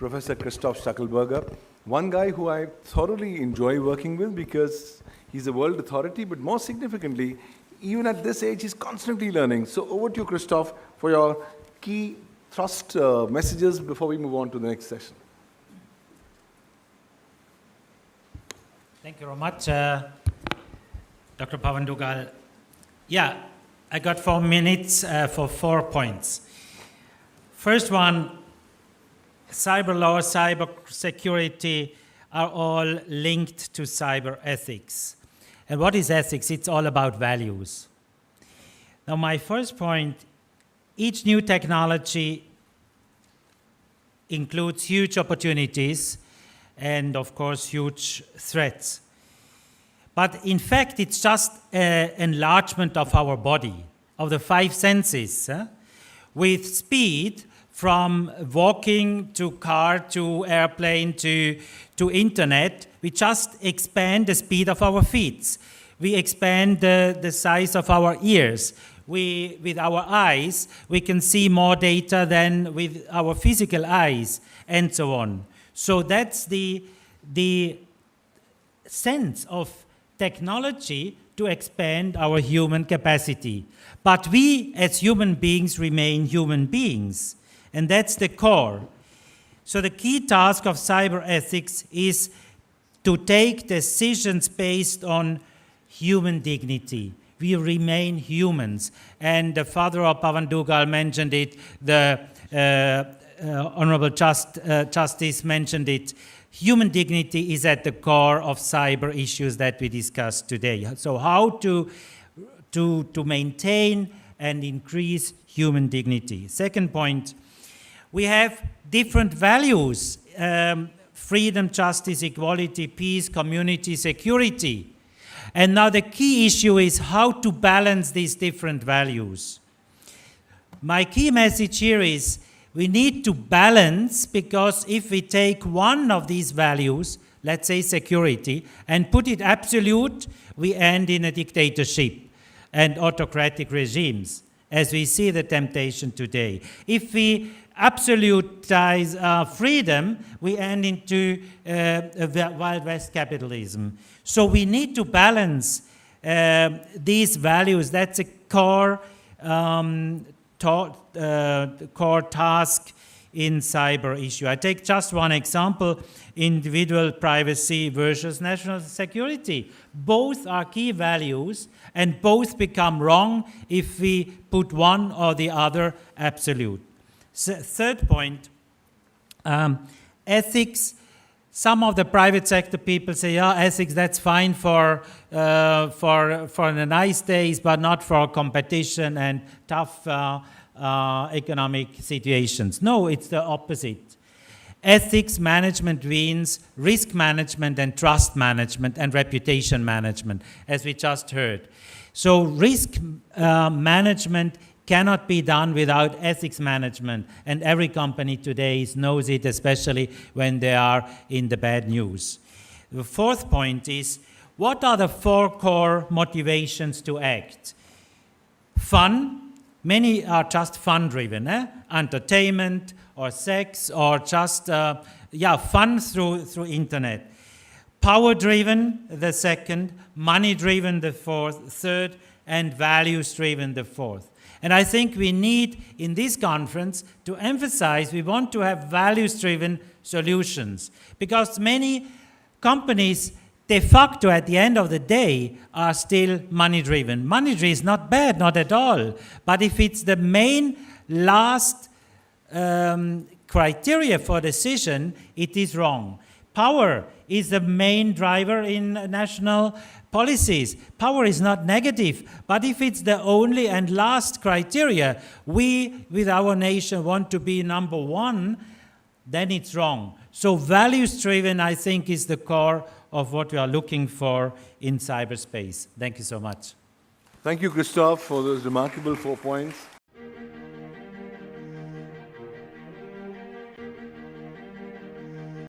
Professor Christoph Stueckelberger, one guy who I thoroughly enjoy working with because he's a world authority, but more significantly, even at this age, he's constantly learning. So over to you, Christoph, for your key thrust messages before we move on to the next session. Thank you very much, Dr. Pavandugal. Yeah, I got 4 minutes for 4 points. First one, Cyberlaw, cybersecurity are all linked to cyber ethics. And what is ethics? It's all about values. Now, my first point, each new technology includes huge opportunities and, of course, huge threats. But in fact, it's just an enlargement of our body, of the 5 senses, with speed from walking to car to airplane to internet. We just expand the speed of our feet. We expand the size of our ears. With our eyes, we can see more data than with our physical eyes, and so on. So that's the sense of technology to expand our human capacity. But we, as human beings, remain human beings. And that's the core. So the key task of cyber ethics is to take decisions based on human dignity. We remain humans. And the father of Pavandugal mentioned it, the Honorable Justice mentioned it. Human dignity is at the core of cyber issues that we discussed today. So how to maintain and increase human dignity. Second point, we have different values, freedom, justice, equality, peace, community, security. And now the key issue is how to balance these different values. My key message here is we need to balance, because if we take one of these values, let's say security, and put it absolute, we end in a dictatorship and autocratic regimes, as we see the temptation today. If we absolutize freedom, we end into Wild West capitalism. So we need to balance these values. That's a core core task in cyber issue. I take just one example, individual privacy versus national security. Both are key values, and both become wrong if we put one or the other absolute. Third point, ethics. Some of the private sector people say, yeah, ethics, that's fine for the nice days, but not for competition and tough economic situations. No, it's the opposite. Ethics management means risk management and trust management and reputation management, as we just heard. So risk management cannot be done without ethics management, and every company today knows it, especially when they are in the bad news. The fourth point is, what are the 4 core motivations to act? Fun. Many are just fun-driven, entertainment or sex or just fun through internet. Power-driven, the second. Money-driven, the fourth. Third. And values-driven, the fourth. And I think we need, in this conference, to emphasize we want to have values-driven solutions. Because many companies, de facto, at the end of the day, are still money-driven. Money-driven is not bad, not at all. But if it's the main last criteria for decision, it is wrong. Power is the main driver in national policies. Power is not negative, but if it's the only and last criteria, we, with our nation, want to be number 1, then it's wrong. So values-driven, I think, is the core of what we are looking for in cyberspace. Thank you so much. Thank you, Christoph, for those remarkable 4 points.